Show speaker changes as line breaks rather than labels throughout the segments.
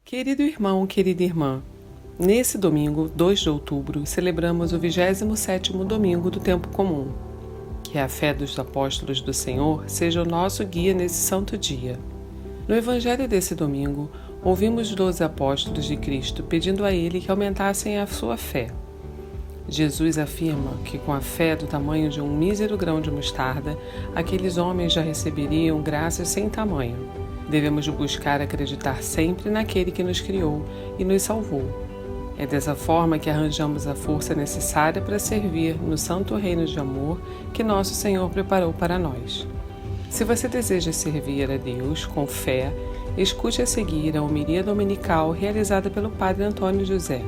Querido irmão, querida irmã, nesse domingo, 2 de outubro, celebramos o 27º domingo do tempo comum. Que a fé dos apóstolos do Senhor seja o nosso guia nesse santo dia. No evangelho desse domingo, ouvimos 12 apóstolos de Cristo pedindo a ele que aumentassem a sua fé. Jesus afirma que com a fé do tamanho de um mísero grão de mostarda, aqueles homens já receberiam graças sem tamanho. Devemos buscar acreditar sempre naquele que nos criou e nos salvou. É dessa forma que arranjamos a força necessária para servir no santo reino de amor que nosso Senhor preparou para nós. Se você deseja servir a Deus com fé, escute a seguir a homilia dominical realizada pelo Padre Antônio José.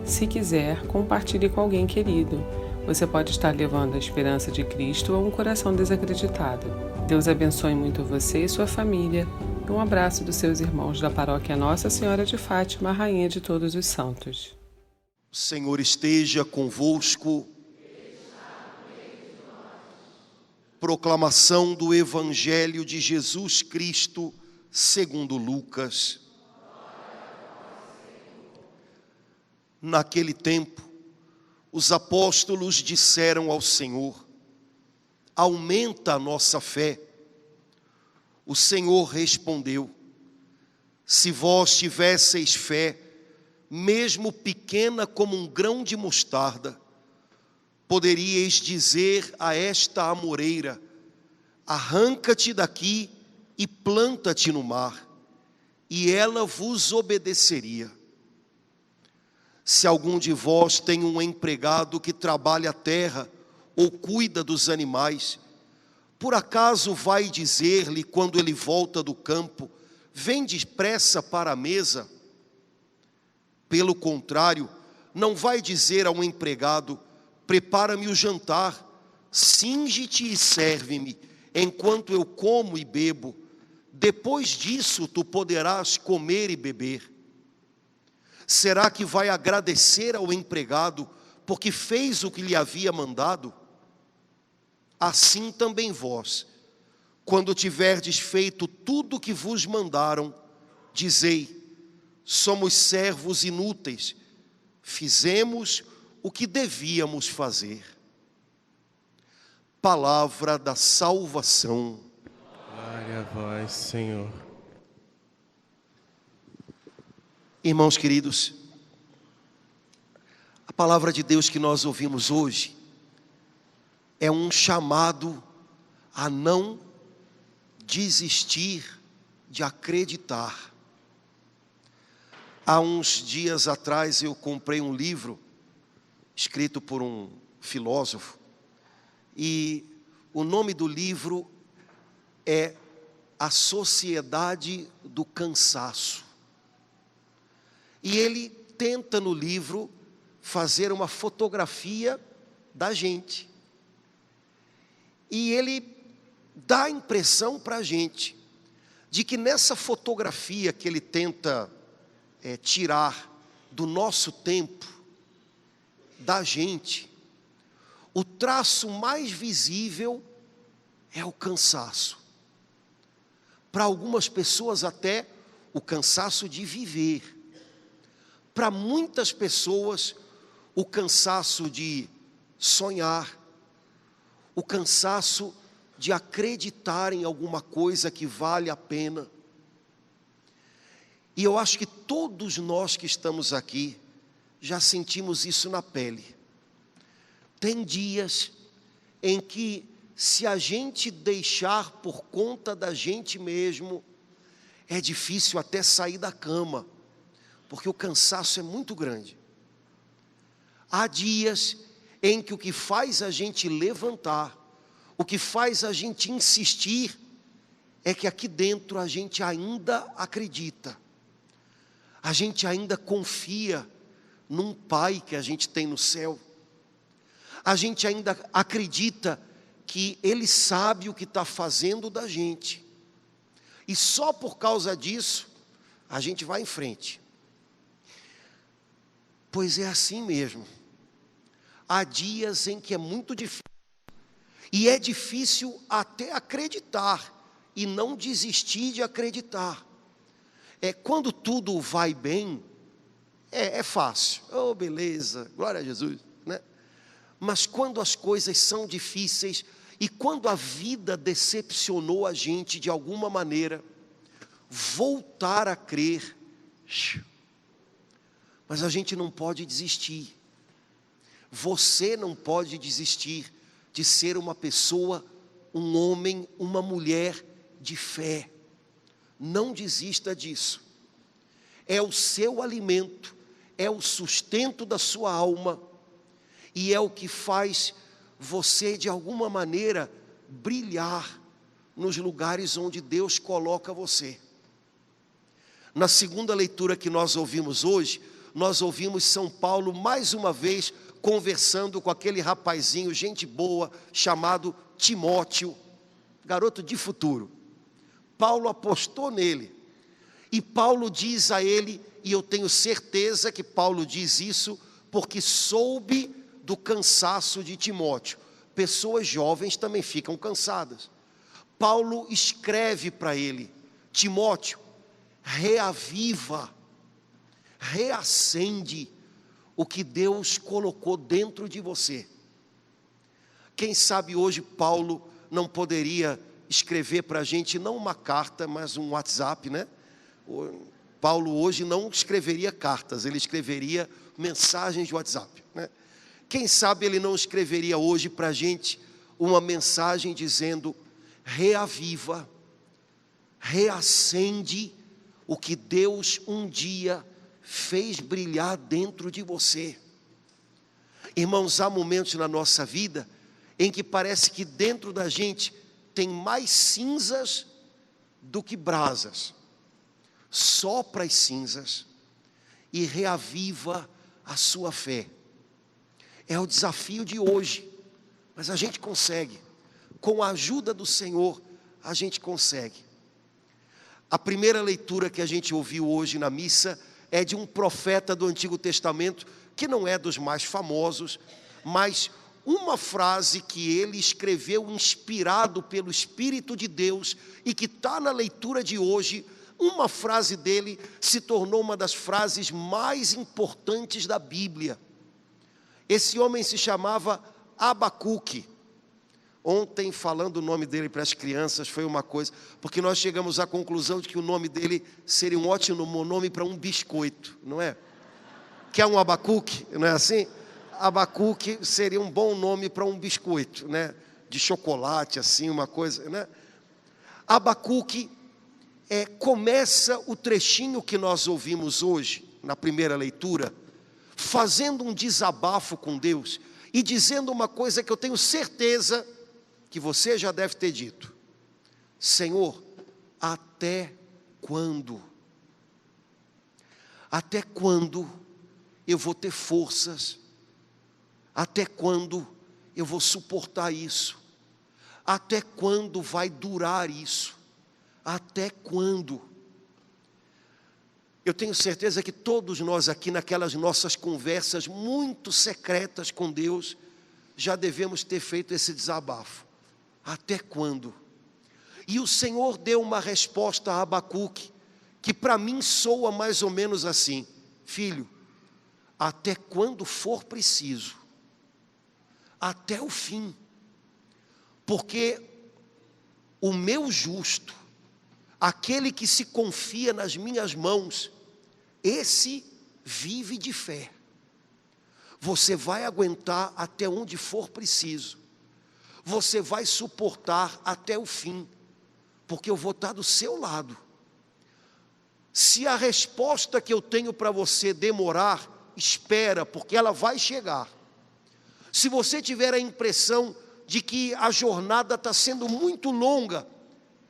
Se quiser, compartilhe com alguém querido. Você pode estar levando a esperança de Cristo a um coração desacreditado. Deus abençoe muito você e sua família. Um abraço dos seus irmãos da paróquia Nossa Senhora de Fátima, Rainha de Todos os Santos.
O Senhor esteja convosco. Proclamação do Evangelho de Jesus Cristo, segundo Lucas. Naquele tempo, os apóstolos disseram ao Senhor: aumenta a nossa fé. O Senhor respondeu: se vós tivesseis fé, mesmo pequena como um grão de mostarda, poderíeis dizer a esta amoreira: arranca-te daqui e planta-te no mar, e ela vos obedeceria. Se algum de vós tem um empregado que trabalha a terra ou cuida dos animais, por acaso vai dizer-lhe quando ele volta do campo: vem depressa para a mesa? Pelo contrário, não vai dizer ao empregado: prepara-me o jantar, cinge-te e serve-me, enquanto eu como e bebo. Depois disso tu poderás comer e beber. Será que vai agradecer ao empregado porque fez o que lhe havia mandado? Assim também vós, quando tiverdes feito tudo o que vos mandaram, dizei: somos servos inúteis, fizemos o que devíamos fazer. Palavra da salvação.
Glória a vós, Senhor.
Irmãos queridos, a palavra de Deus que nós ouvimos hoje é um chamado a não desistir de acreditar. Há uns dias atrás eu comprei um livro escrito por um filósofo e o nome do livro é A Sociedade do Cansaço. E ele tenta no livro fazer uma fotografia da gente. E ele dá a impressão para a gente de que nessa fotografia que ele tenta tirar do nosso tempo, da gente, o traço mais visível é o cansaço. Para algumas pessoas até o cansaço de viver. Para muitas pessoas o cansaço de sonhar, o cansaço de acreditar em alguma coisa que vale a pena. E eu acho que todos nós que estamos aqui já sentimos isso na pele. Tem dias em que, se a gente deixar por conta da gente mesmo, é difícil até sair da cama, porque o cansaço é muito grande. Há dias em que o que faz a gente levantar, o que faz a gente insistir, é que aqui dentro a gente ainda acredita. A gente ainda confia num Pai que a gente tem no céu. A gente ainda acredita que Ele sabe o que está fazendo da gente. E só por causa disso, a gente vai em frente. Pois é assim mesmo. Há dias em que é muito difícil. E é difícil até acreditar e não desistir de acreditar. Quando tudo vai bem, é fácil. Oh, beleza, glória a Jesus, né? Mas quando as coisas são difíceis e quando a vida decepcionou a gente de alguma maneira, voltar a crer, mas a gente não pode desistir. Você não pode desistir de ser uma pessoa, um homem, uma mulher de fé. Não desista disso. É o seu alimento, é o sustento da sua alma e é o que faz você de alguma maneira brilhar nos lugares onde Deus coloca você. Na segunda leitura que nós ouvimos hoje, nós ouvimos São Paulo mais uma vez conversando com aquele rapazinho, gente boa, chamado Timóteo, garoto de futuro. Paulo apostou nele. E Paulo diz a ele, e eu tenho certeza que Paulo diz isso, porque soube do cansaço de Timóteo. Pessoas jovens também ficam cansadas. Paulo escreve para ele, Timóteo, reaviva, reacende o que Deus colocou dentro de você. Quem sabe hoje Paulo não poderia escrever para a gente, não uma carta, mas um WhatsApp, né? Paulo hoje não escreveria cartas, ele escreveria mensagens de WhatsApp, né? Quem sabe ele não escreveria hoje para a gente uma mensagem dizendo, reaviva, reacende o que Deus um dia fez brilhar dentro de você. Irmãos, há momentos na nossa vida em que parece que dentro da gente tem mais cinzas do que brasas. Sopra as cinzas e reaviva a sua fé. É o desafio de hoje, mas a gente consegue. Com a ajuda do Senhor, a gente consegue. A primeira leitura que a gente ouviu hoje na missa é de um profeta do Antigo Testamento, que não é dos mais famosos, mas uma frase que ele escreveu inspirado pelo Espírito de Deus e que está na leitura de hoje, uma frase dele se tornou uma das frases mais importantes da Bíblia. Esse homem se chamava Abacuque. Ontem, falando o nome dele para as crianças, foi uma coisa, porque nós chegamos à conclusão de que o nome dele seria um ótimo nome para um biscoito, não é? Que é um abacuque, não é assim? Abacuque seria um bom nome para um biscoito, né? De chocolate, assim, uma coisa, né? Abacuque começa o trechinho que nós ouvimos hoje, na primeira leitura, fazendo um desabafo com Deus e dizendo uma coisa que eu tenho certeza que você já deve ter dito: Senhor, até quando? Até quando eu vou ter forças? Até quando eu vou suportar isso? Até quando vai durar isso? Até quando? Eu tenho certeza que todos nós aqui, naquelas nossas conversas muito secretas com Deus, já devemos ter feito esse desabafo. Até quando? E o Senhor deu uma resposta a Abacuque, que para mim soa mais ou menos assim: filho, até quando for preciso, até o fim, porque o meu justo, aquele que se confia nas minhas mãos, esse vive de fé. Você vai aguentar até onde for preciso. Você vai suportar até o fim, porque eu vou estar do seu lado. Se a resposta que eu tenho para você demorar, espera, porque ela vai chegar. Se você tiver a impressão de que a jornada está sendo muito longa,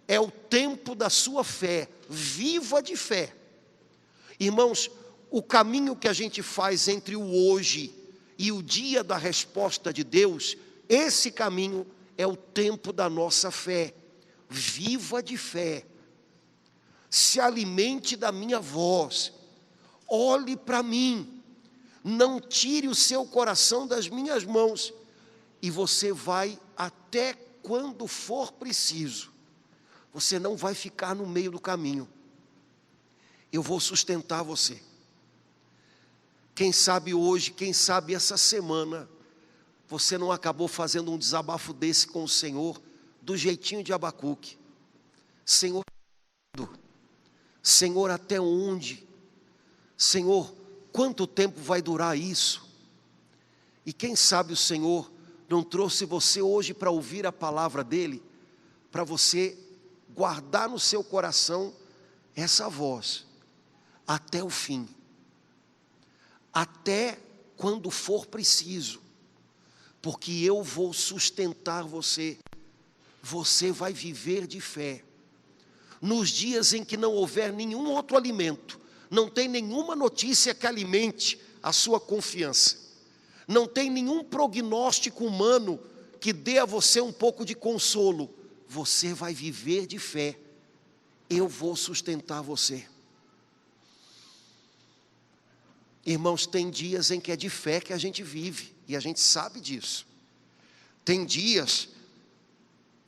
é o tempo da sua fé, viva de fé. Irmãos, o caminho que a gente faz entre o hoje e o dia da resposta de Deus, esse caminho é o tempo da nossa fé. Viva de fé. Se alimente da minha voz. Olhe para mim. Não tire o seu coração das minhas mãos. E você vai até quando for preciso. Você não vai ficar no meio do caminho. eu vou sustentar você. Quem sabe hoje, quem sabe essa semana, você não acabou fazendo um desabafo desse com o Senhor, do jeitinho de Abacuque. Senhor, Senhor, até onde? Senhor, quanto tempo vai durar isso? E quem sabe o Senhor não trouxe você hoje para ouvir a palavra dEle, para você guardar no seu coração essa voz, até o fim, até quando for preciso, porque eu vou sustentar você, você vai viver de fé. Nos dias em que não houver nenhum outro alimento, não tem nenhuma notícia que alimente a sua confiança, não tem nenhum prognóstico humano que dê a você um pouco de consolo, você vai viver de fé, eu vou sustentar você. Irmãos, tem dias em que é de fé que a gente vive, e a gente sabe disso. Tem dias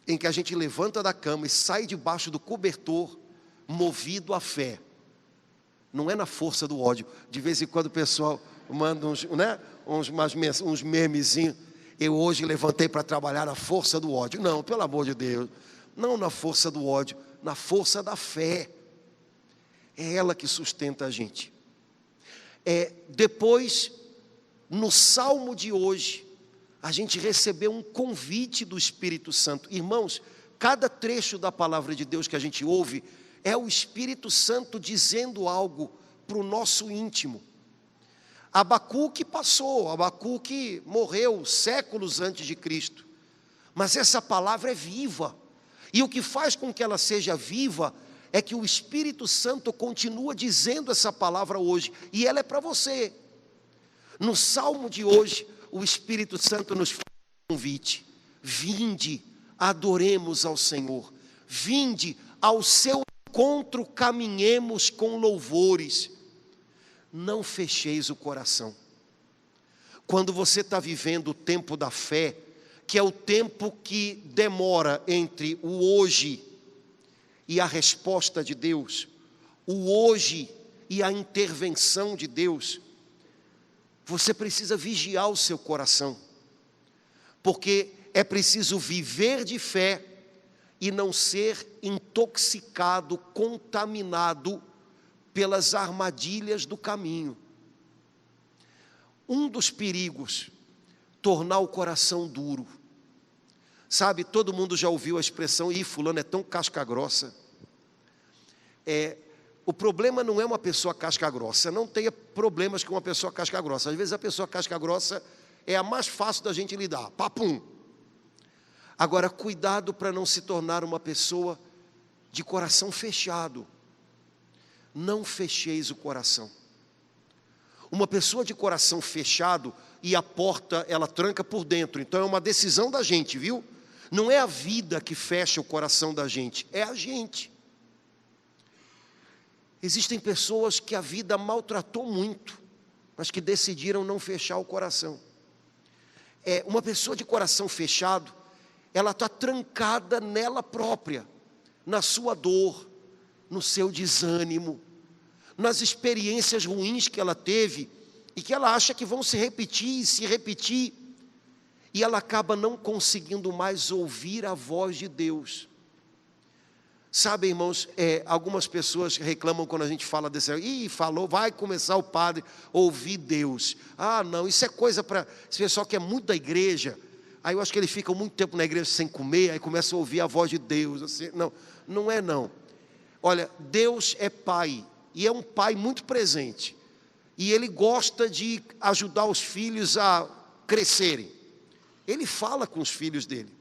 em que a gente levanta da cama e sai debaixo do cobertor, movido à fé. Não é na força do ódio. De vez em quando o pessoal manda uns memezinhos. Eu hoje levantei para trabalhar na força do ódio. Não, pelo amor de Deus. Não na força do ódio, na força da fé. É ela que sustenta a gente. Depois, no Salmo de hoje, a gente recebeu um convite do Espírito Santo. Irmãos, cada trecho da palavra de Deus que a gente ouve é o Espírito Santo dizendo algo para o nosso íntimo. Abacuque passou, Abacuque morreu séculos antes de Cristo, mas essa palavra é viva, e o que faz com que ela seja viva é que o Espírito Santo continua dizendo essa palavra hoje, e ela é para você. No Salmo de hoje, o Espírito Santo nos faz um convite: vinde, adoremos ao Senhor, vinde, ao seu encontro caminhemos com louvores. Não fecheis o coração. Quando você está vivendo o tempo da fé, que é o tempo que demora entre o hoje e a resposta de Deus, o hoje e a intervenção de Deus, você precisa vigiar o seu coração, porque é preciso viver de fé e não ser intoxicado, contaminado pelas armadilhas do caminho. Um dos perigos, tornar o coração duro. Sabe, todo mundo já ouviu a expressão: ih, fulano é tão casca grossa. O problema não é uma pessoa casca grossa, não tenha problemas com uma pessoa casca grossa. Às vezes a pessoa casca grossa é a mais fácil da gente lidar, papum. Agora, cuidado para não se tornar uma pessoa de coração fechado. Não fecheis o coração. Uma pessoa de coração fechado, e a porta ela tranca por dentro, então é uma decisão da gente, viu? Não é a vida que fecha o coração da gente, é a gente. Existem pessoas que a vida maltratou muito, mas que decidiram não fechar o coração. Uma pessoa de coração fechado, ela está trancada nela própria, na sua dor, no seu desânimo, nas experiências ruins que ela teve, e que ela acha que vão se repetir, e ela acaba não conseguindo mais ouvir a voz de Deus. Sabe, irmãos, algumas pessoas reclamam quando a gente fala desse, falou, vai começar o padre a ouvir Deus. Ah, não, isso é coisa para esse pessoal que é muito da igreja. Aí eu acho que eles ficam muito tempo na igreja sem comer, aí começam a ouvir a voz de Deus. Assim, não é não. Olha, Deus é Pai, e é um Pai muito presente. E Ele gosta de ajudar os filhos a crescerem. Ele fala com os filhos dele.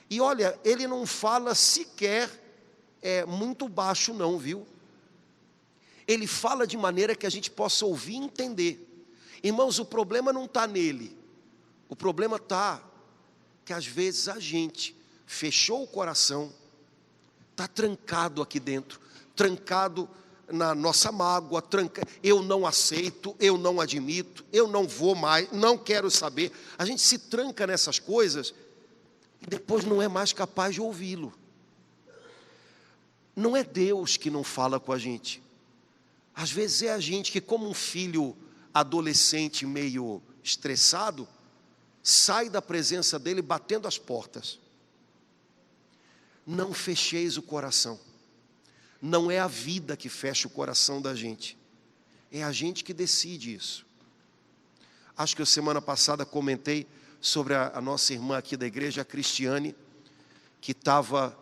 E olha, Ele não fala sequer muito baixo não, viu? Ele fala de maneira que a gente possa ouvir e entender. Irmãos, o problema não está nele. O problema está que às vezes a gente fechou o coração, está trancado aqui dentro, trancado na nossa mágoa, eu não aceito, eu não admito, eu não vou mais, não quero saber. A gente se tranca nessas coisas e depois não é mais capaz de ouvi-lo. Não é Deus que não fala com a gente, Às vezes é a gente que, como um filho adolescente meio estressado, sai da presença dele batendo as portas. Não fecheis o coração. Não é a vida que fecha o coração da gente. É a gente que decide isso. Acho que a semana passada comentei sobre a nossa irmã aqui da igreja, a Cristiane, que estava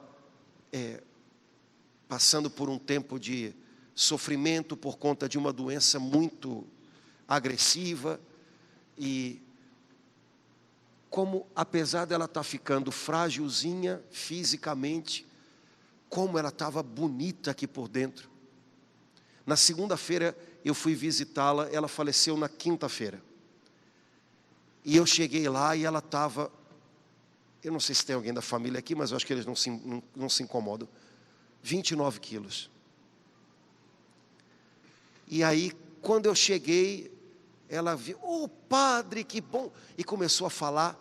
passando por um tempo de sofrimento por conta de uma doença muito agressiva, e como, apesar dela estar ficando frágilzinha fisicamente, como ela estava bonita aqui por dentro. Na segunda-feira eu fui visitá-la, ela faleceu na quinta-feira. E eu cheguei lá e ela estava, eu não sei se tem alguém da família aqui, mas eu acho que eles não se incomodam, 29 quilos. E aí, quando eu cheguei, ela viu, padre, que bom, e começou a falar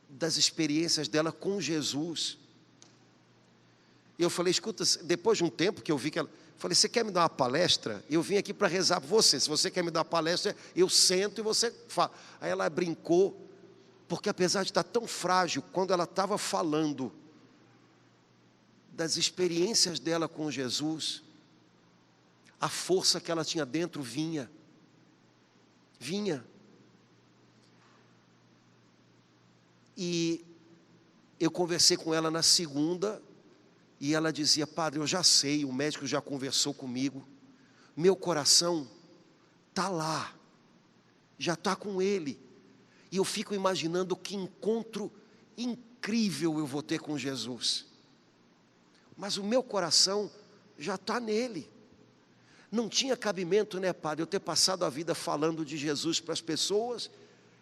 das experiências dela com Jesus. E eu falei, escuta, depois de um tempo que eu vi que ela, falei, você quer me dar uma palestra? Eu vim aqui para rezar por você. Se você quer me dar uma palestra, eu sento e você fala. Aí ela brincou, porque apesar de estar tão frágil, quando ela estava falando das experiências dela com Jesus, a força que ela tinha dentro vinha. E eu conversei com ela na segunda, e ela dizia, padre, eu já sei, o médico já conversou comigo, meu coração está lá, já está com ele, e eu fico imaginando que encontro incrível eu vou ter com Jesus, mas o meu coração já está nele. Não tinha cabimento, né, padre, eu ter passado a vida falando de Jesus para as pessoas,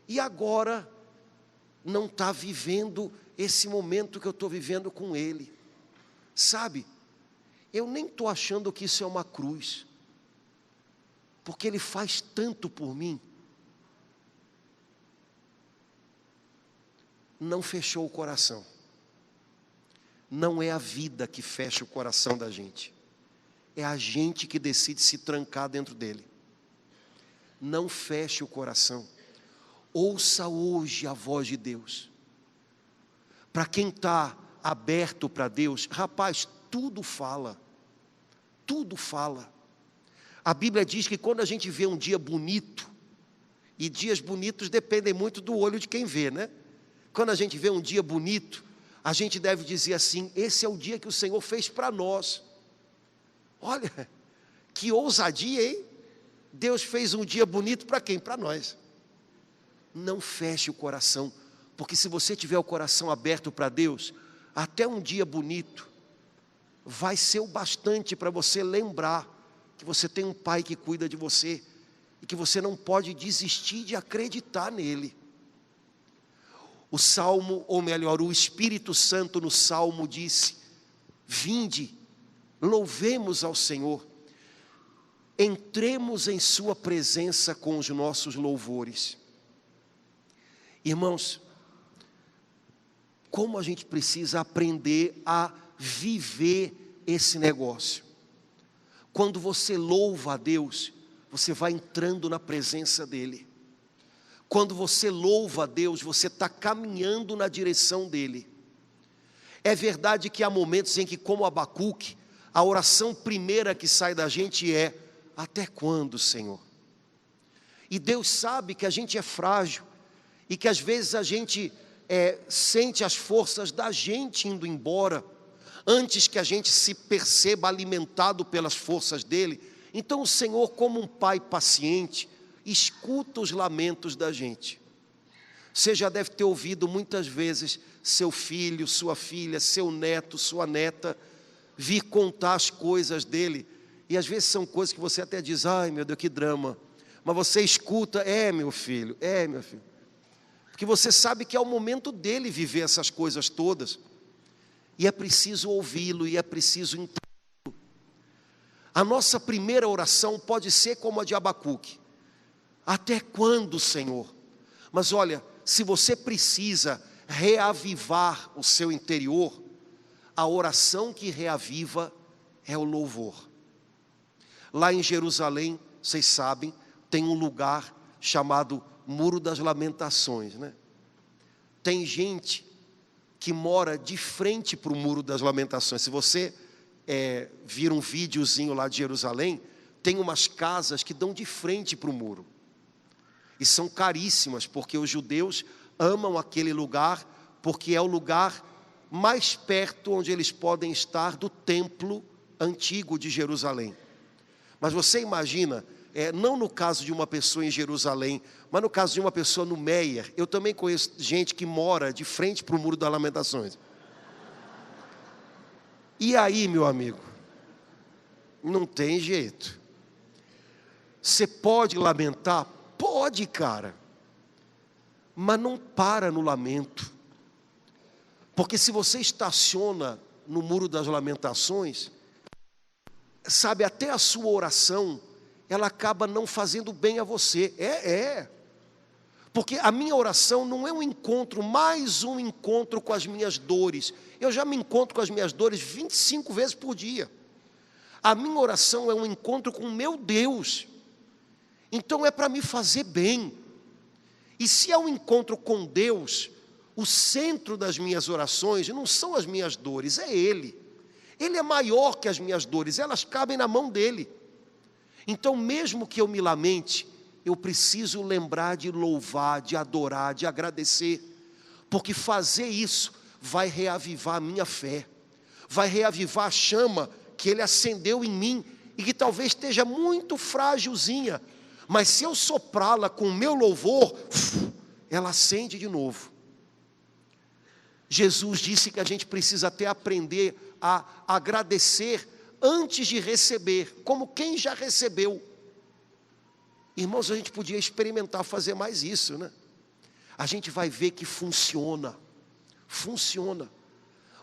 e agora não está vivendo esse momento que eu estou vivendo com ele. Sabe, eu nem estou achando que isso é uma cruz, porque ele faz tanto por mim. Não fechou o coração. Não é a vida que fecha o coração da gente. É a gente que decide se trancar dentro dele. Não feche o coração. Ouça hoje a voz de Deus. Para quem está aberto para Deus, rapaz, tudo fala. Tudo fala. A Bíblia diz que quando a gente vê um dia bonito, e dias bonitos dependem muito do olho de quem vê, né? Quando a gente vê um dia bonito, a gente deve dizer assim, esse é o dia que o Senhor fez para nós. Olha, que ousadia, hein? Deus fez um dia bonito para quem? Para nós. Não feche o coração, porque se você tiver o coração aberto para Deus, até um dia bonito vai ser o bastante para você lembrar que você tem um Pai que cuida de você e que você não pode desistir de acreditar nele. O Salmo, ou melhor, o Espírito Santo no Salmo disse, vinde, louvemos ao Senhor, entremos em sua presença com os nossos louvores. Irmãos, como a gente precisa aprender a viver esse negócio. Quando você louva a Deus, você vai entrando na presença dEle. Quando você louva a Deus, você está caminhando na direção dEle. É verdade que há momentos em que, como Abacuque, a oração primeira que sai da gente é, até quando, Senhor? E Deus sabe que a gente é frágil, e que às vezes a gente sente as forças da gente indo embora, antes que a gente se perceba alimentado pelas forças dEle. Então o Senhor, como um pai paciente, escuta os lamentos da gente. Você já deve ter ouvido muitas vezes seu filho, sua filha, seu neto, sua neta vir contar as coisas dele, e às vezes são coisas que você até diz, ai meu Deus, que drama, mas você escuta, meu filho, minha filha, porque você sabe que é o momento dele viver essas coisas todas, e é preciso ouvi-lo, e é preciso entendê-lo. A nossa primeira oração pode ser como a de Abacuque, até quando, Senhor? Mas olha, se você precisa reavivar o seu interior, a oração que reaviva é o louvor. Lá em Jerusalém, vocês sabem, tem um lugar chamado Muro das Lamentações, né? Tem gente que mora de frente para o Muro das Lamentações. Se você vir um videozinho lá de Jerusalém, tem umas casas que dão de frente para o muro. E são caríssimas, porque os judeus amam aquele lugar, porque é o lugar mais perto onde eles podem estar do templo antigo de Jerusalém. Mas você imagina, não no caso de uma pessoa em Jerusalém, mas no caso de uma pessoa no Meier. Eu também conheço gente que mora de frente para o Muro das Lamentações. E aí, meu amigo, não tem jeito. Você pode lamentar? Pode, cara. Mas não para no lamento. Porque se você estaciona no Muro das Lamentações, sabe, até a sua oração, ela acaba não fazendo bem a você. Porque a minha oração não é um encontro, mais um encontro com as minhas dores. Eu já me encontro com as minhas dores 25 vezes por dia. A minha oração é um encontro com o meu Deus. Então é para me fazer bem. E se é um encontro com Deus, o centro das minhas orações não são as minhas dores, é Ele. Ele é maior que as minhas dores, elas cabem na mão dEle. Então mesmo que eu me lamente, eu preciso lembrar de louvar, de adorar, de agradecer. Porque fazer isso vai reavivar a minha fé. Vai reavivar a chama que Ele acendeu em mim e que talvez esteja muito frágilzinha. Mas se eu soprá-la com o meu louvor, ela acende de novo. Jesus disse que a gente precisa até aprender a agradecer antes de receber, como quem já recebeu. Irmãos, a gente podia experimentar fazer mais isso, né? A gente vai ver que funciona. Funciona.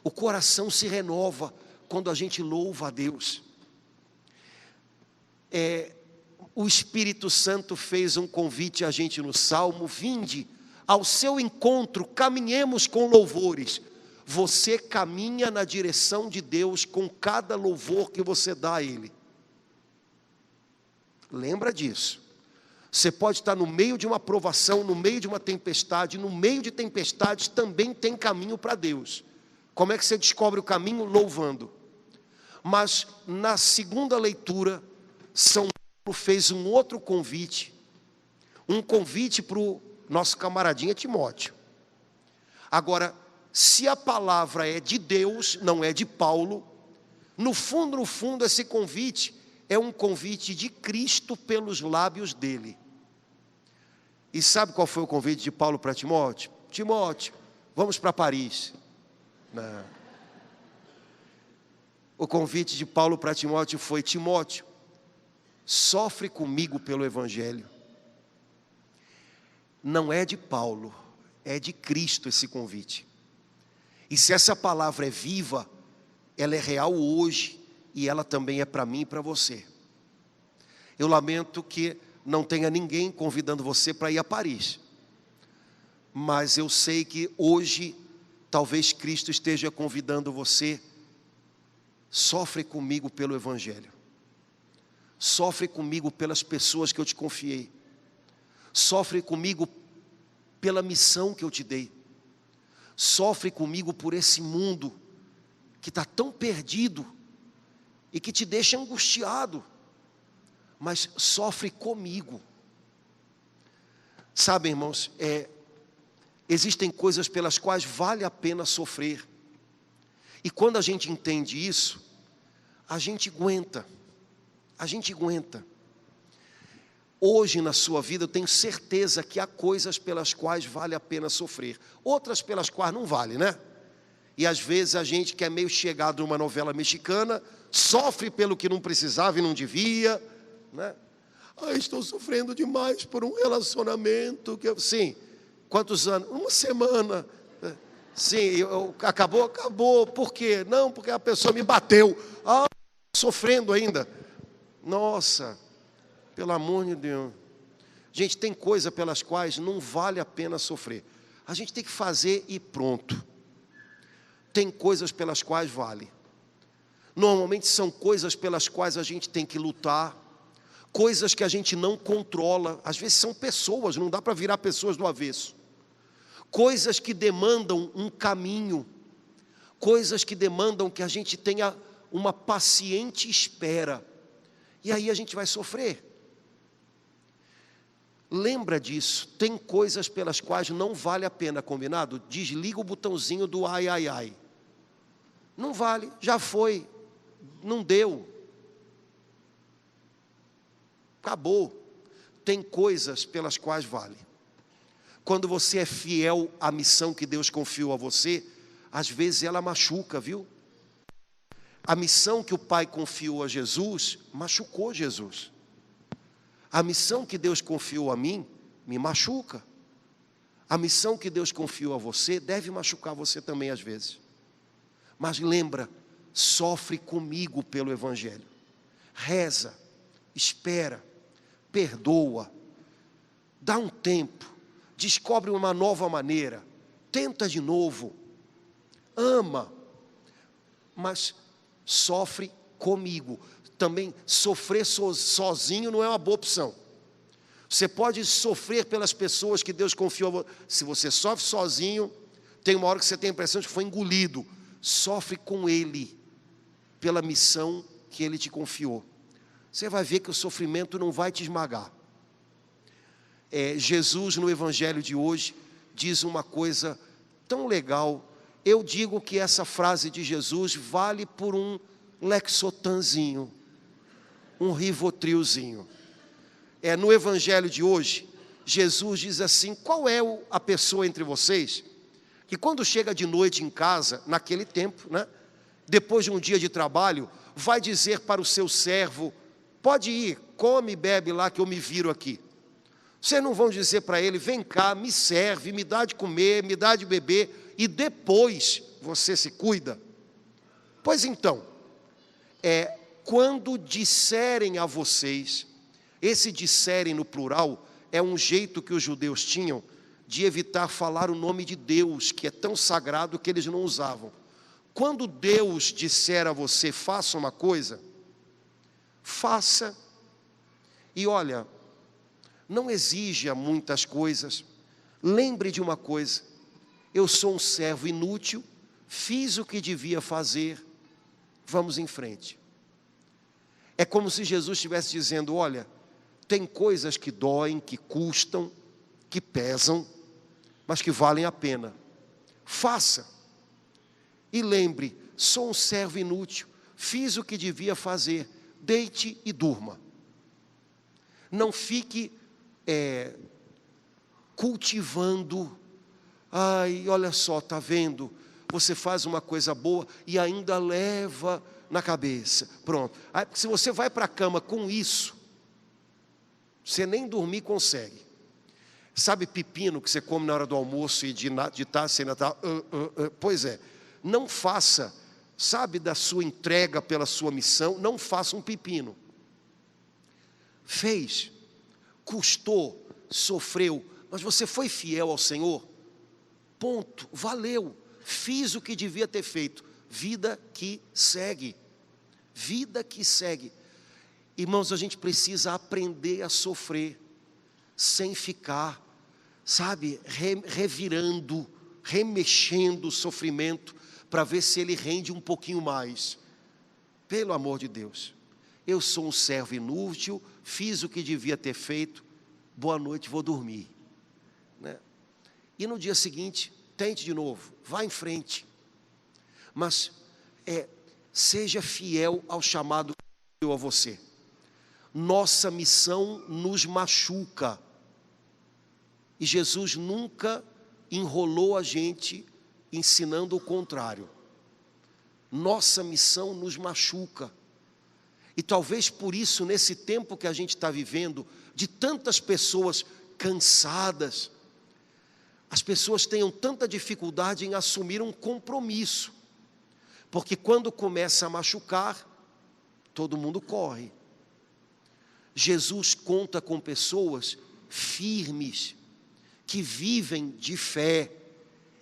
O coração se renova quando a gente louva a Deus. O Espírito Santo fez um convite a gente no Salmo: vinde ao seu encontro, caminhemos com louvores. Você caminha na direção de Deus com cada louvor que você dá a Ele. Lembra disso. Você pode estar no meio de uma provação, no meio de uma tempestade. No meio de tempestades também tem caminho para Deus. Como é que você descobre o caminho? Louvando. Mas na segunda leitura, São Paulo fez um outro convite. Um convite para o nosso camaradinha Timóteo. Agora, se a palavra é de Deus, não é de Paulo, no fundo, esse convite é um convite de Cristo pelos lábios dele. E sabe qual foi o convite de Paulo para Timóteo? Timóteo, vamos para Paris. Não. O convite de Paulo para Timóteo foi: Timóteo, sofre comigo pelo Evangelho. Não é de Paulo, é de Cristo esse convite. E se essa palavra é viva, ela é real hoje, e ela também é para mim e para você. Eu lamento que não tenha ninguém convidando você para ir a Paris, mas eu sei que hoje, talvez Cristo esteja convidando você: sofre comigo pelo Evangelho. Sofre comigo pelas pessoas que eu te confiei. Sofre comigo pela missão que eu te dei. Sofre comigo por esse mundo que está tão perdido e que te deixa angustiado. Mas sofre comigo. Sabe, irmãos, existem coisas pelas quais vale a pena sofrer. E quando a gente entende isso, a gente aguenta. A gente aguenta. Hoje na sua vida eu tenho certeza que há coisas pelas quais vale a pena sofrer. Outras pelas quais não vale, né? E às vezes a gente que é meio chegado numa novela mexicana, sofre pelo que não precisava e não devia, né? Estou sofrendo demais por um relacionamento que sim, quantos anos? Uma semana. Sim, acabou. Por quê? Não, porque a pessoa me bateu. Sofrendo ainda. Nossa, pelo amor de Deus. Gente, tem coisa pelas quais não vale a pena sofrer. A gente tem que fazer e pronto. Tem coisas pelas quais vale. Normalmente são coisas pelas quais a gente tem que lutar. coisas que a gente não controla, às vezes são pessoas, não dá para virar pessoas do avesso, coisas que demandam um caminho, coisas que demandam que a gente tenha uma paciente espera, e aí a gente vai sofrer. Lembra disso, tem coisas pelas quais não vale a pena, combinado? Desliga o botãozinho do ai, ai, ai. Não vale, já foi, não deu. Acabou. Tem coisas pelas quais vale. Quando você é fiel à missão que Deus confiou a você, às vezes ela machuca, viu? A missão que o Pai confiou a Jesus, machucou Jesus. A missão que Deus confiou a mim, me machuca. A missão que Deus confiou a você, deve machucar você também às vezes. Mas lembra, sofre comigo pelo Evangelho. Reza, espera, perdoa, dá um tempo, descobre uma nova maneira, tenta de novo, ama, mas sofre comigo. Também sofrer sozinho não é uma boa opção. Você pode sofrer pelas pessoas que Deus confiou. Se você sofre sozinho, tem uma hora que você tem a impressão de que foi engolido. Sofre com Ele, pela missão que Ele te confiou. Você vai ver que o sofrimento não vai te esmagar. Jesus, no Evangelho de hoje, diz uma coisa tão legal. Eu digo que essa frase de Jesus vale por um Lexotanzinho, um Rivotrilzinho. No Evangelho de hoje, Jesus diz assim: qual é a pessoa entre vocês que quando chega de noite em casa, naquele tempo, né, depois de um dia de trabalho, vai dizer para o seu servo: pode ir, come e bebe lá que eu me viro aqui. Vocês não vão dizer para ele: vem cá, me serve, me dá de comer, me dá de beber, e depois você se cuida? Pois então, quando disserem a vocês, esse disserem no plural, é um jeito que os judeus tinham de evitar falar o nome de Deus, que é tão sagrado que eles não usavam. Quando Deus disser a você: faça uma coisa, faça. E olha, não exija muitas coisas. Lembre de uma coisa: eu sou um servo inútil, fiz o que devia fazer, vamos em frente. É como se Jesus estivesse dizendo: olha, tem coisas que doem, que custam, que pesam, mas que valem a pena. Faça. E lembre, sou um servo inútil, fiz o que devia fazer, deite e durma. Não fique cultivando, ai, olha só, está vendo? Você faz uma coisa boa e ainda leva na cabeça. Pronto. Aí, se você vai para a cama com isso, você nem dormir consegue. Sabe pepino que você come na hora do almoço e de tarde você ainda está... Pois é, não faça, sabe, da sua entrega pela sua missão, não faça um pepino. Fez, custou, sofreu, mas você foi fiel ao Senhor, ponto, valeu, fiz o que devia ter feito. Vida que segue, vida que segue. Irmãos, a gente precisa aprender a sofrer, sem ficar, sabe, revirando, remexendo o sofrimento, para ver se ele rende um pouquinho mais. Pelo amor de Deus, eu sou um servo inútil, fiz o que devia ter feito, boa noite, vou dormir, né? E no dia seguinte, tente de novo, vá em frente. Mas seja fiel ao chamado que deu a você. Nossa missão nos machuca. E Jesus nunca enrolou a gente ensinando o contrário. Nossa missão nos machuca. E talvez por isso, nesse tempo que a gente está vivendo, de tantas pessoas cansadas, as pessoas tenham tanta dificuldade em assumir um compromisso. Porque quando começa a machucar, todo mundo corre. Jesus conta com pessoas firmes, que vivem de fé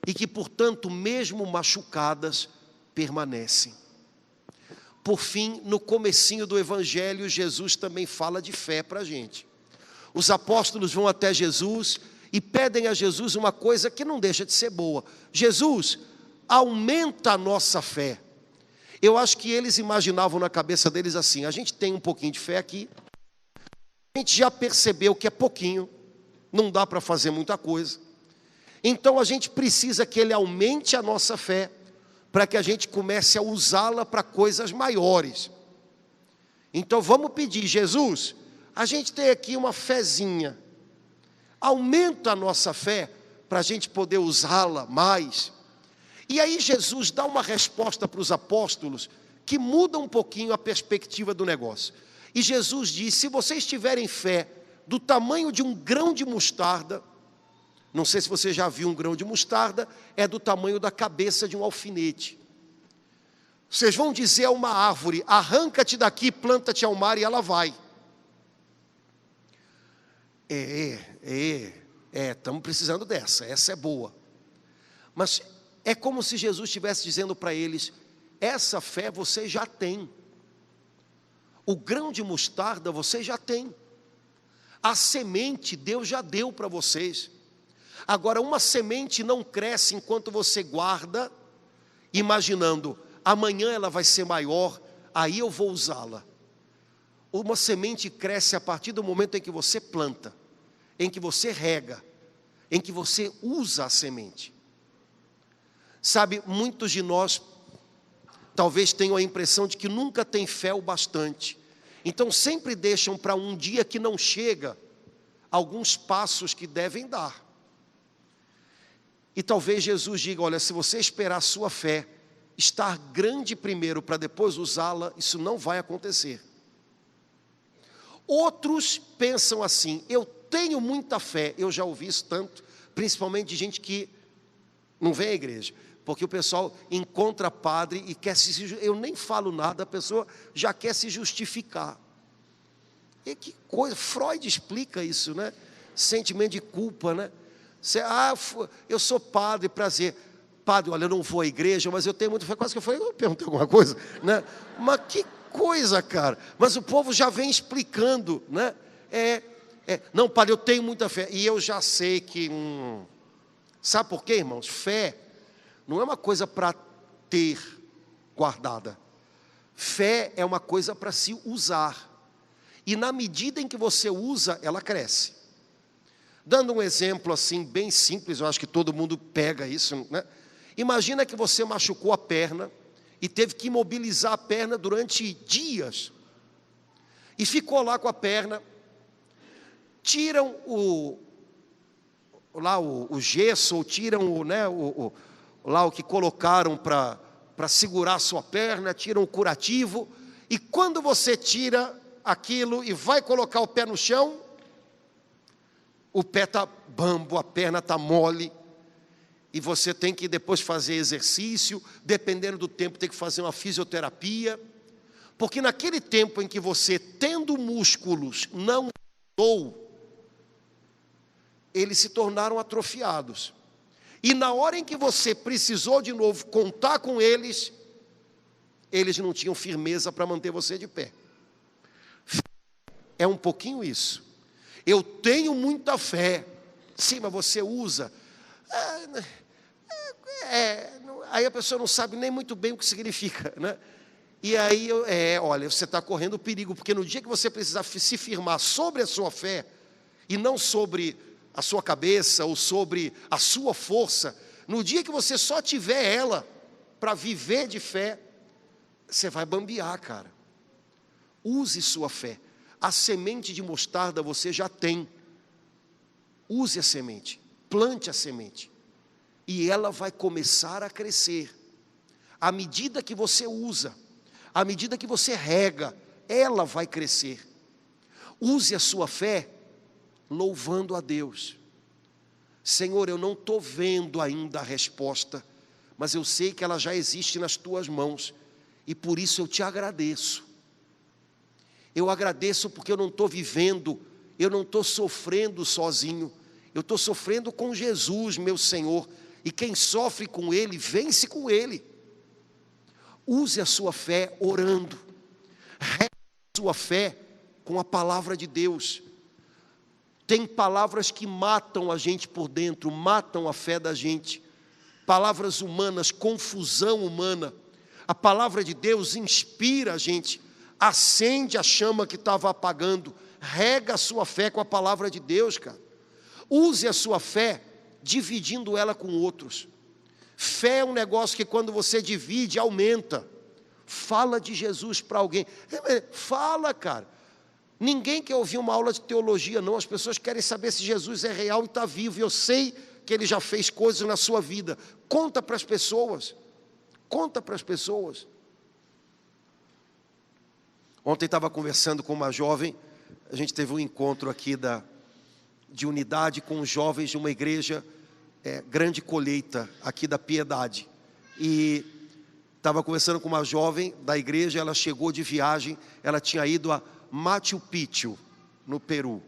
e que, portanto, mesmo machucadas, permanecem. Por fim, no comecinho do Evangelho, Jesus também fala de fé para a gente. Os apóstolos vão até Jesus e pedem a Jesus uma coisa que não deixa de ser boa. Jesus, aumenta a nossa fé. Eu acho que eles imaginavam na cabeça deles assim: a gente tem um pouquinho de fé aqui, a gente já percebeu que é pouquinho, não dá para fazer muita coisa, então a gente precisa que Ele aumente a nossa fé, para que a gente comece a usá-la para coisas maiores. Então vamos pedir: Jesus, a gente tem aqui uma fezinha, aumenta a nossa fé, para a gente poder usá-la mais. E aí Jesus dá uma resposta para os apóstolos, que muda um pouquinho a perspectiva do negócio. E Jesus diz: se vocês tiverem fé do tamanho de um grão de mostarda, não sei se você já viu um grão de mostarda, é do tamanho da cabeça de um alfinete. Vocês vão dizer a uma árvore: arranca-te daqui, planta-te ao mar, e ela vai. Estamos precisando dessa, essa é boa. Mas é como se Jesus estivesse dizendo para eles: essa fé você já tem. O grão de mostarda você já tem. A semente Deus já deu para vocês. Agora, uma semente não cresce enquanto você guarda, imaginando: amanhã ela vai ser maior, aí eu vou usá-la. Uma semente cresce a partir do momento em que você planta, em que você rega, em que você usa a semente. Sabe, muitos de nós talvez tenham a impressão de que nunca tem fé o bastante, então sempre deixam para um dia que não chega alguns passos que devem dar. E talvez Jesus diga: olha, se você esperar a sua fé estar grande primeiro para depois usá-la, isso não vai acontecer. Outros pensam assim: eu tenho muita fé. Eu já ouvi isso tanto, principalmente de gente que não vem à igreja, porque o pessoal encontra padre e quer eu nem falo nada, a pessoa já quer se justificar. E que coisa, Freud explica isso, né? Sentimento de culpa, né? Eu sou padre, prazer. Padre, olha, eu não vou à igreja, mas eu tenho muita fé. Quase que eu perguntei alguma coisa, né? Mas que coisa, cara. Mas o povo já vem explicando, né? Não, padre, eu tenho muita fé. E eu já sei que... Sabe por quê, irmãos? Fé não é uma coisa para ter guardada. Fé é uma coisa para se usar. E na medida em que você usa, ela cresce. Dando um exemplo assim, bem simples, eu acho que todo mundo pega isso, né? Imagina que você machucou a perna e teve que imobilizar a perna durante dias. E ficou lá com a perna, tiram o gesso, ou tiram o que colocaram para segurar a sua perna, tiram o curativo, e quando você tira aquilo e vai colocar o pé no chão, o pé está bambo, a perna está mole, e você tem que depois fazer exercício, dependendo do tempo tem que fazer uma fisioterapia, porque naquele tempo em que você, tendo músculos, não usou, eles se tornaram atrofiados. E na hora em que você precisou de novo contar com eles, eles não tinham firmeza para manter você de pé. É um pouquinho isso. Eu tenho muita fé. Sim, mas você usa. Aí a pessoa não sabe nem muito bem o que significa, né? E aí, olha, você está correndo perigo, porque no dia que você precisar se firmar sobre a sua fé, e não sobre a sua cabeça, ou sobre a sua força, no dia que você só tiver ela, para viver de fé, você vai bambear, cara. Use sua fé. A semente de mostarda você já tem. Use a semente, plante a semente, e ela vai começar a crescer. À medida que você usa, à medida que você rega, ela vai crescer. Use a sua fé louvando a Deus. Senhor, eu não estou vendo ainda a resposta, mas eu sei que ela já existe nas tuas mãos, e por isso eu te agradeço. Eu agradeço porque eu não estou vivendo, eu não estou sofrendo sozinho, eu estou sofrendo com Jesus, meu Senhor, e quem sofre com Ele, vence com Ele. Use a sua fé orando. Regue a sua fé com a palavra de Deus. Tem palavras que matam a gente por dentro, matam a fé da gente. Palavras humanas, confusão humana. A palavra de Deus inspira a gente, acende a chama que estava apagando. Rega a sua fé com a palavra de Deus, cara. Use a sua fé dividindo ela com outros. Fé é um negócio que quando você divide, aumenta. Fala de Jesus para alguém. Fala, cara. Ninguém quer ouvir uma aula de teologia, não. As pessoas querem saber se Jesus é real e está vivo. E eu sei que Ele já fez coisas na sua vida. Conta para as pessoas. Conta para as pessoas. Ontem estava conversando com uma jovem. A gente teve um encontro aqui de unidade com os jovens de uma igreja, Grande Colheita, aqui da Piedade. E estava conversando com uma jovem da igreja. Ela chegou de viagem. Ela tinha ido a Machu Picchu, no Peru.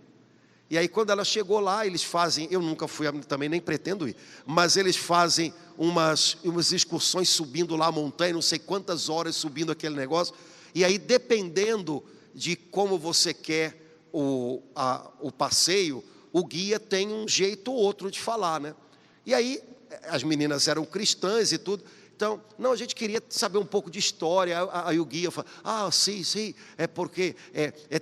E aí quando ela chegou lá, eles fazem, eu nunca fui, também nem pretendo ir, mas eles fazem umas excursões subindo lá a montanha, não sei quantas horas subindo aquele negócio. E aí, dependendo de como você quer o passeio, o guia tem um jeito ou outro de falar, né? E aí, as meninas eram cristãs e tudo. Então, não, a gente queria saber um pouco de história. Aí o guia fala, sim, é porque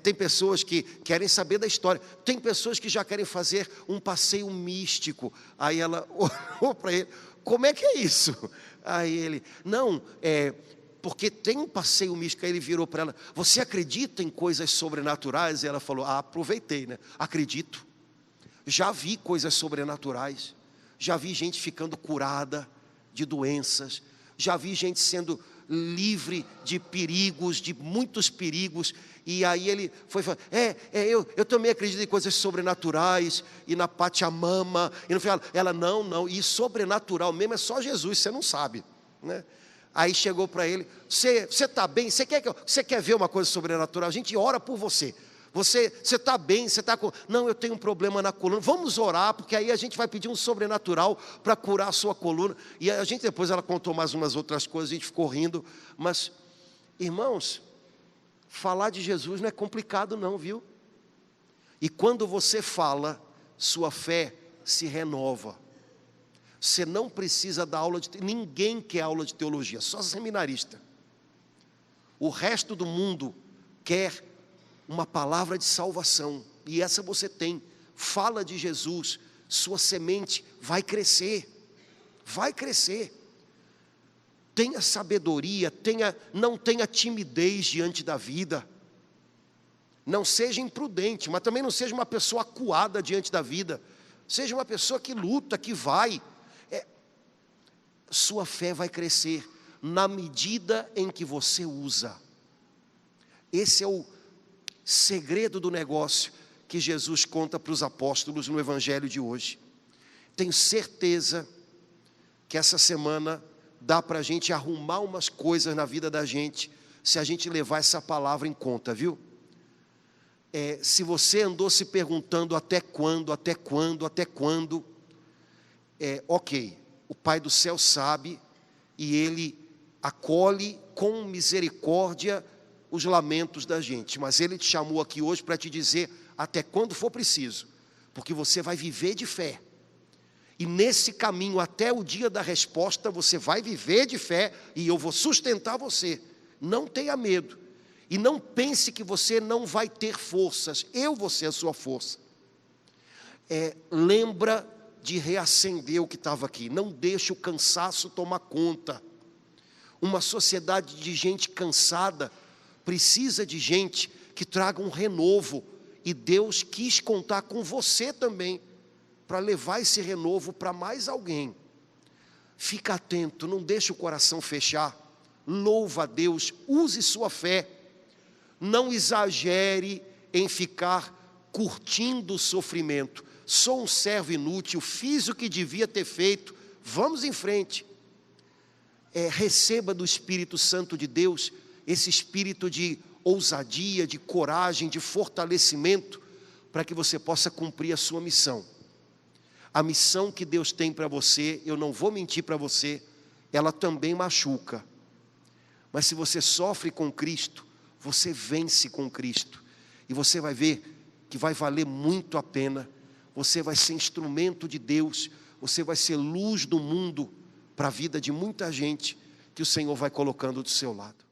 tem pessoas que querem saber da história. Tem pessoas que já querem fazer um passeio místico. Aí ela olhou para ele, como é que é isso? Aí ele, não, porque tem um passeio místico. Aí ele virou para ela, você acredita em coisas sobrenaturais? E ela falou, aproveitei, né? Acredito. Já vi coisas sobrenaturais. Já vi gente ficando curada de doenças, já vi gente sendo livre de perigos, de muitos perigos. E aí ele foi falando, eu também acredito em coisas sobrenaturais, e na Pachamama, e no final, ela, não, e sobrenatural mesmo é só Jesus, você não sabe, né? Aí chegou para ele, você está bem, você quer ver uma coisa sobrenatural? A gente ora por você. Você está bem, você está com... Não, eu tenho um problema na coluna. Vamos orar, porque aí a gente vai pedir um sobrenatural para curar a sua coluna. E a gente depois, ela contou mais umas outras coisas, a gente ficou rindo. Mas, irmãos, falar de Jesus não é complicado não, viu? E quando você fala, sua fé se renova. Você não precisa dar aula de... Ninguém quer aula de teologia, só seminarista. O resto do mundo quer uma palavra de salvação, e essa você tem. Fala de Jesus, sua semente vai crescer, tenha sabedoria, não tenha timidez diante da vida, não seja imprudente, mas também não seja uma pessoa acuada diante da vida, seja uma pessoa que luta, que vai, sua fé vai crescer, na medida em que você usa. Esse é o segredo do negócio que Jesus conta para os apóstolos no evangelho de hoje. Tenho certeza que essa semana dá para a gente arrumar umas coisas na vida da gente, se a gente levar essa palavra em conta, viu? Se você andou se perguntando até quando, ok, o Pai do céu sabe, e Ele acolhe com misericórdia os lamentos da gente, mas Ele te chamou aqui hoje para te dizer até quando for preciso, porque você vai viver de fé, e nesse caminho até o dia da resposta, você vai viver de fé, e eu vou sustentar você. Não tenha medo, e não pense que você não vai ter forças, eu vou ser a sua força. Lembra de reacender o que estava aqui, não deixe o cansaço tomar conta. Uma sociedade de gente cansada precisa de gente que traga um renovo, e Deus quis contar com você também, para levar esse renovo para mais alguém. Fica atento, não deixe o coração fechar, louva a Deus, use sua fé, não exagere em ficar curtindo o sofrimento. Sou um servo inútil, fiz o que devia ter feito, vamos em frente. Receba do Espírito Santo de Deus, esse espírito de ousadia, de coragem, de fortalecimento, para que você possa cumprir a sua missão. A missão que Deus tem para você, eu não vou mentir para você, ela também machuca. Mas se você sofre com Cristo, você vence com Cristo. E você vai ver que vai valer muito a pena. Você vai ser instrumento de Deus. Você vai ser luz do mundo para a vida de muita gente que o Senhor vai colocando do seu lado.